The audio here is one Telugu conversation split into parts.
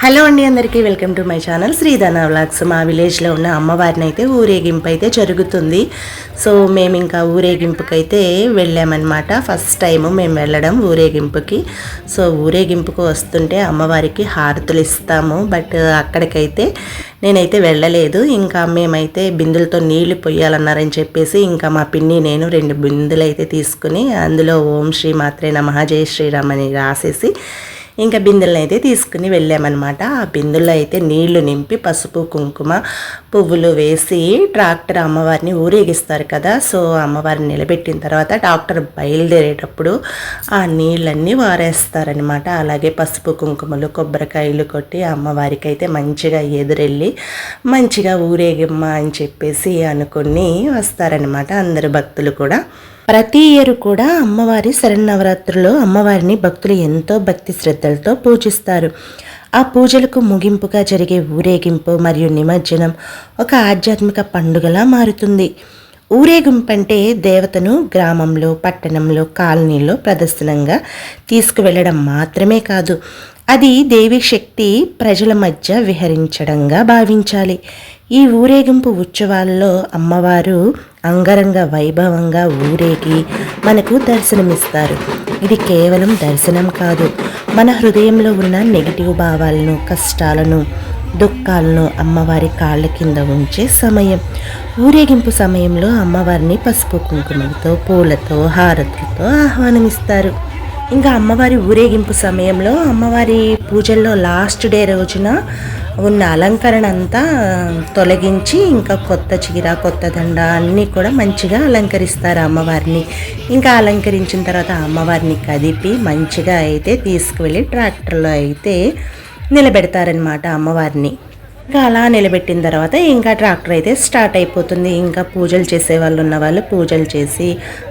హలో అండి, అందరికీ welcome to my channel Sridhana vlogs. మా విలేజ్లో ఉన్న అమ్మవారిని అయితే ఊరేగింపు అయితే జరుగుతుంది. సో మేము ఇంకా ఊరేగింపుకి అయితే వెళ్ళామన్నమాట. ఫస్ట్ టైం మేము వెళ్ళడం ఊరేగింపుకి. సో ఊరేగింపుకు వస్తుంటే అమ్మవారికి హారతులు ఇస్తాము. బట్ అక్కడికైతే నేనైతే వెళ్ళలేదు. ఇంకా మేమైతే బిందులతో నీళ్లు పొయ్యాలన్నారని చెప్పేసి ఇంకా మా పిన్ని నేను 2 బిందులు అయితే తీసుకుని అందులో ఓం శ్రీ మాత్రే నమః జై శ్రీరామ్ అని రాసేసి ఇంకా బిందెలను అయితే తీసుకుని వెళ్ళామన్నమాట. ఆ బిందెల్లో అయితే నీళ్లు నింపి పసుపు కుంకుమ పువ్వులు వేసి ట్రాక్టర్ అమ్మవారిని ఊరేగిస్తారు కదా. సో అమ్మవారిని నిలబెట్టిన తర్వాత ట్రాక్టర్ బయలుదేరేటప్పుడు ఆ నీళ్ళన్నీ వారేస్తారనమాట. అలాగే పసుపు కుంకుమలు కొబ్బరికాయలు కొట్టి అమ్మవారికి అయితే మంచిగా ఎదురెళ్ళి మంచిగా ఊరేగిమ్మ అని చెప్పేసి అనుకుని వస్తారనమాట అందరు భక్తులు కూడా. ప్రతి ఇయర్ కూడా అమ్మవారి శరన్నవరాత్రుల్లో అమ్మవారిని భక్తులు ఎంతో భక్తి శ్రద్ధలతో పూజిస్తారు. ఆ పూజలకు ముగింపుగా జరిగే ఊరేగింపు మరియు నిమజ్జనం ఒక ఆధ్యాత్మిక పండుగలా మారుతుంది. ఊరేగింపు అంటే దేవతను గ్రామంలో పట్టణంలో కాలనీలో ప్రదర్శనంగా తీసుకువెళ్ళడం మాత్రమే కాదు, అది దేవి శక్తి ప్రజల మధ్య విహరించడంగా భావించాలి. ఈ ఊరేగింపు ఉత్సవాల్లో అమ్మవారు అంగరంగ వైభవంగా ఊరేగి మనకు దర్శనమిస్తారు. ఇది కేవలం దర్శనం కాదు, మన హృదయంలో ఉన్న నెగిటివ్ భావాలను కష్టాలను దుఃఖాలను అమ్మవారి కాళ్ళ కింద ఉంచే సమయం. ఊరేగింపు సమయంలో అమ్మవారిని పసుపు కుంకుమలతో పూలతో హారతులతో ఆహ్వానమిస్తారు. ఇంకా అమ్మవారి ఊరేగింపు సమయంలో అమ్మవారి పూజల్లో లాస్ట్ డే రోజున ఉన్న అలంకరణ అంతా తొలగించి ఇంకా కొత్త చీర కొత్త దండ అన్నీ కూడా మంచిగా అలంకరిస్తారు అమ్మవారిని. ఇంకా అలంకరించిన తర్వాత అమ్మవారిని కదిపి మంచిగా అయితే తీసుకువెళ్ళి ట్రాక్టర్లో అయితే నిలబెడతారనమాట అమ్మవారిని. ఇంకా అలా నిలబెట్టిన తర్వాత ఇంకా ట్రాక్టర్ అయితే స్టార్ట్ అయిపోతుంది. ఇంకా పూజలు చేసే వాళ్ళు ఉన్న వాళ్ళు పూజలు చేసి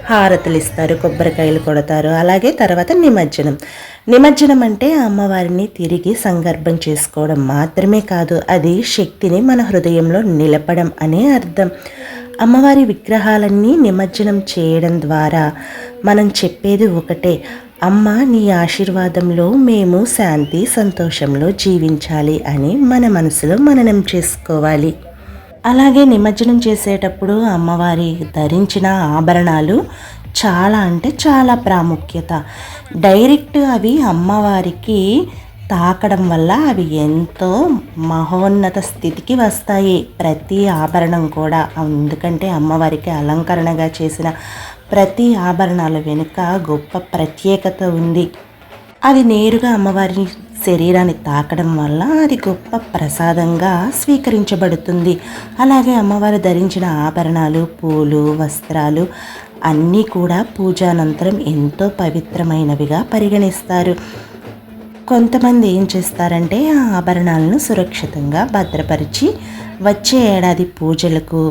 హారతులు ఇస్తారు, కొబ్బరికాయలు కొడతారు. అలాగే తర్వాత నిమజ్జనం అంటే అమ్మవారిని తిరిగి సంగర్భం చేసుకోవడం మాత్రమే కాదు, అది శక్తిని మన హృదయంలో నిలపడం అనే అర్థం. అమ్మవారి విగ్రహాలన్నీ నిమజ్జనం చేయడం ద్వారా మనం చెప్పేది ఒకటే, అమ్మ నీ ఆశీర్వాదంలో మేము శాంతి సంతోషంలో జీవించాలి అని మన మనసులో మననం చేసుకోవాలి. అలాగే నిమజ్జనం చేసేటప్పుడు అమ్మవారి ధరించిన ఆభరణాలు చాలా అంటే చాలా ప్రాముఖ్యత. డైరెక్ట్ అవి అమ్మవారికి తాకడం వల్ల అవి ఎంతో మహోన్నత స్థితికి వస్తాయి, ప్రతి ఆభరణం కూడా. ఎందుకంటే అమ్మవారికి అలంకరణగా చేసిన ప్రతి ఆభరణాల వెనుక గొప్ప ప్రత్యేకత ఉంది. అది నేరుగా అమ్మవారి శరీరాన్ని తాకడం వల్ల అది గొప్ప ప్రసాదంగా స్వీకరించబడుతుంది. అలాగే అమ్మవారు ధరించిన ఆభరణాలు పూలు వస్త్రాలు అన్నీ కూడా పూజానంతరం ఎంతో పవిత్రమైనవిగా పరిగణిస్తారు. కొంతమంది ఏం చేస్తారంటే ఆ ఆభరణాలను సురక్షితంగా భద్రపరిచి వచ్చే ఏడాది పూజలకు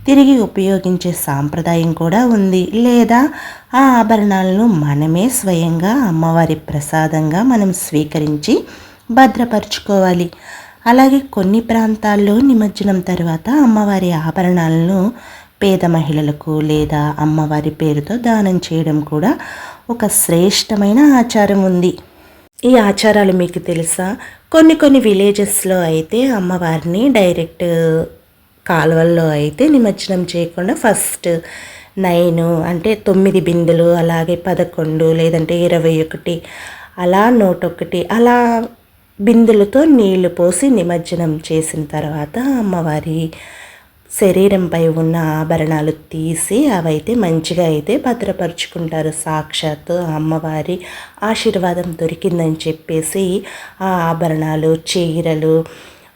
తిరిగి ఉపయోగించే సాంప్రదాయం కూడా ఉంది. లేదా ఆ ఆభరణాలను మనమే స్వయంగా అమ్మవారి ప్రసాదంగా మనం స్వీకరించి భద్రపరుచుకోవాలి. అలాగే కొన్ని ప్రాంతాల్లో నిమజ్జనం తర్వాత అమ్మవారి ఆభరణాలను పేద మహిళలకు లేదా అమ్మవారి పేరుతో దానం చేయడం కూడా ఒక శ్రేష్టమైన ఆచారం ఉంది. ఈ ఆచారాలు మీకు తెలుసా? కొన్ని విలేజెస్లో అయితే అమ్మవారిని డైరెక్ట్ కాలువల్లో అయితే నిమజ్జనం చేయకుండా ఫస్ట్ 9 అంటే 9 బిందులు అలాగే 11 లేదంటే 21 అలా 101 అలా బిందులతో నీళ్లు పోసి నిమజ్జనం చేసిన తర్వాత అమ్మవారి శరీరంపై ఉన్న ఆభరణాలు తీసి అవైతే మంచిగా అయితే భద్రపరుచుకుంటారు. సాక్షాత్తు అమ్మవారి ఆశీర్వాదం దొరికిందని చెప్పేసి ఆ ఆభరణాలు చీరలు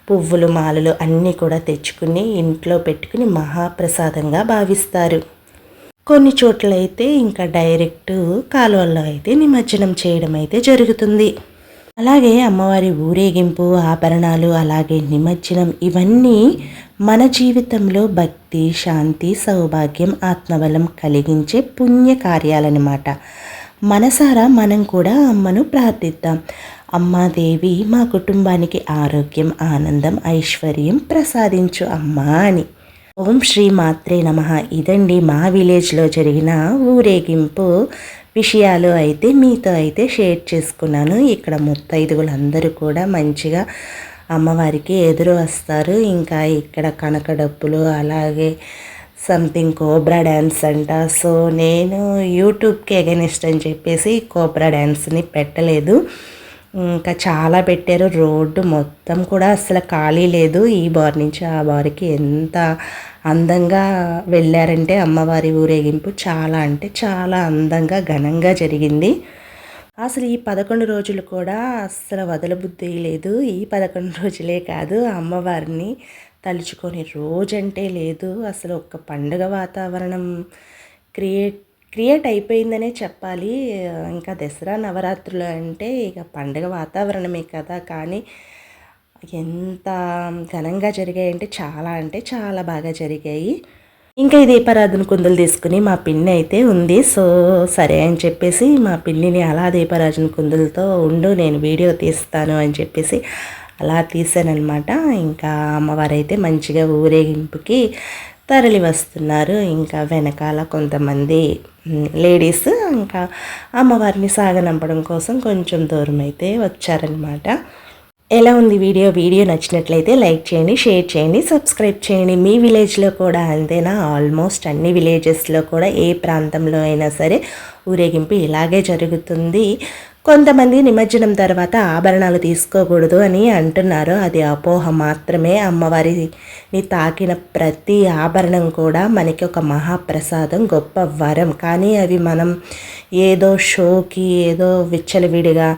పువ్వులు మాలలు అన్నీ కూడా తెచ్చుకుని ఇంట్లో పెట్టుకుని మహాప్రసాదంగా భావిస్తారు. కొన్ని చోట్లయితే ఇంకా డైరెక్ట్ కాలువల్లో అయితే నిమజ్జనం చేయడం అయితే జరుగుతుంది. అలాగే అమ్మవారి ఊరేగింపు ఆభరణాలు అలాగే నిమజ్జనం ఇవన్నీ మన జీవితంలో భక్తి శాంతి సౌభాగ్యం ఆత్మబలం కలిగించే పుణ్య కార్యాలన్నమాట. మనసారా మనం కూడా అమ్మను ప్రార్థిద్దాం. అమ్మాదేవి మా కుటుంబానికి ఆరోగ్యం ఆనందం ఐశ్వర్యం ప్రసాదించు అమ్మా అని. ఓం శ్రీ మాత్రే నమః. ఇదండి మా విలేజ్లో జరిగిన ఊరేగింపు విషయాలు అయితే మీతో అయితే షేర్ చేసుకున్నాను. ఇక్కడ ముత్తైదువులందరూ కూడా మంచిగా అమ్మవారికి ఎదురు వస్తారు. ఇంకా ఇక్కడ కనక డప్పులు, అలాగే సంథింగ్ కోబ్రా డ్యాన్స్ అంట. సో నేను యూట్యూబ్కి ఎగెనిస్ట్ అని చెప్పేసి కోబ్రా డ్యాన్స్ని పెట్టలేదు. ఇంకా చాలా పెట్టారు. రోడ్డు మొత్తం కూడా అసలు ఖాళీ లేదు. ఈ బార్ నుంచి ఆ బార్కి ఎంత అందంగా వెళ్ళారంటే అమ్మవారి ఊరేగింపు చాలా అంటే చాలా అందంగా ఘనంగా జరిగింది. అసలు ఈ 11 రోజులు కూడా అస్సలు వదలబుద్ధి లేదు. ఈ 11 రోజులే కాదు, అమ్మవారిని తలుచుకొని రోజంటే లేదు. అసలు ఒక పండుగ వాతావరణం క్రియేట్ అయిపోయిందనే చెప్పాలి. ఇంకా దసరా నవరాత్రులు అంటే ఇక పండుగ వాతావరణమే కదా. కానీ ఎంత ఘనంగా జరిగాయంటే చాలా బాగా జరిగాయి. ఇంకా ఈ దీపారాధన కుందులు తీసుకుని మా పిన్ని అయితే ఉంది. సో సరే అని చెప్పేసి మా పిన్నిని అలా దీపారాధన కుందులతో ఉండు, నేను వీడియో తీస్తాను అని చెప్పేసి అలా తీసానమాట. ఇంకా అమ్మవారైతే మంచిగా ఊరేగింపుకి తరలి వస్తున్నారు. ఇంకా వెనకాల కొంతమంది లేడీస్ ఇంకా అమ్మవారిని సాగనంపడం కోసం కొంచెం దూరం అయితే వచ్చారనమాట. ఎలా ఉంది వీడియో నచ్చినట్లయితే లైక్ చేయండి, షేర్ చేయండి, సబ్స్క్రైబ్ చేయండి. మీ విలేజ్లో కూడా అంతేనా? ఆల్మోస్ట్ అన్ని విలేజెస్లో కూడా ఏ ప్రాంతంలో అయినా సరే ఊరేగింపు ఇలాగే జరుగుతుంది. కొంతమంది నిమజ్జనం తర్వాత ఆభరణాలు తీసుకోకూడదు అని అంటున్నారు. అది అపోహ మాత్రమే. అమ్మవారిని తాకిన ప్రతి ఆభరణం కూడా మనకి ఒక మహాప్రసాదం, గొప్ప వరం. కానీ అవి మనం ఏదో షోకి, ఏదో విచ్చలవిడిగా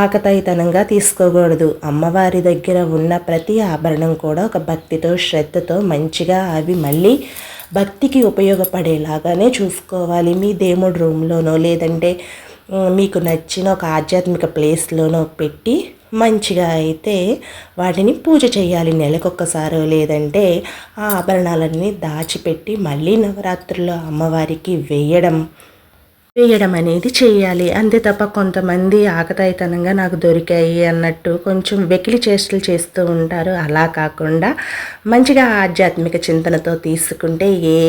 ఆకతాయితనంగా తీసుకోకూడదు. అమ్మవారి దగ్గర ఉన్న ప్రతి ఆభరణం కూడా ఒక భక్తితో, శ్రద్ధతో మంచిగా అవి మళ్ళీ భక్తికి ఉపయోగపడేలాగానే చూసుకోవాలి. మీ దేవుడి రూమ్లోనో లేదంటే మీకు నచ్చిన ఒక ఆధ్యాత్మిక ప్లేస్లోనో పెట్టి మంచిగా అయితే వాటిని పూజ చేయాలి. నెలకొక్కసారో లేదంటే ఆ ఆభరణాలన్నీ దాచిపెట్టి మళ్ళీ నవరాత్రుల్లో అమ్మవారికి వేయడం అనేది చేయాలి. అంతే తప్ప కొంతమంది ఆకతాయితనంగా నాకు దొరికాయి అన్నట్టు కొంచెం వెకిలి చేష్టలు చేస్తూ ఉంటారు. అలా కాకుండా మంచిగా ఆధ్యాత్మిక చింతనతో తీసుకుంటే ఏ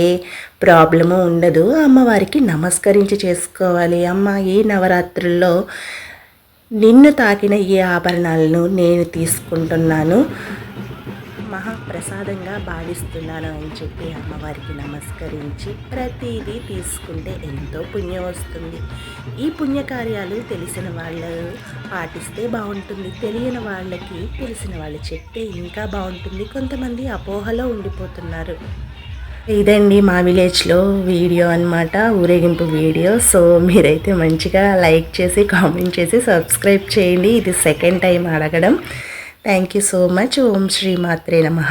ప్రాబ్లము ఉండదు. అమ్మవారికి నమస్కరించి చేసుకోవాలి. అమ్మ, ఈ నవరాత్రుల్లో నిన్ను తాకిన ఈ ఆభరణాలను నేను తీసుకుంటున్నాను, మహాప్రసాదంగా భావిస్తున్నాను అని చెప్పి అమ్మవారికి నమస్కరించి ప్రతిదీ తీసుకుంటే ఎంతో పుణ్యం వస్తుంది. ఈ పుణ్యకార్యాలు తెలిసిన వాళ్ళు పాటిస్తే బాగుంటుంది. తెలియని వాళ్ళకి తెలిసిన వాళ్ళు చెప్తే ఇంకా బాగుంటుంది. కొంతమంది అపోహలో ఉండిపోతున్నారు. ఇదండి మా విలేజ్లో వీడియో అన్నమాట, ఊరేగింపు వీడియో. సో మీరైతే మంచిగా లైక్ చేసి, కామెంట్ చేసి, సబ్స్క్రైబ్ చేయండి. ఇది సెకండ్ టైం అడగడం. Thank you so much. ఓం శ్రీ మాత్రే నమః.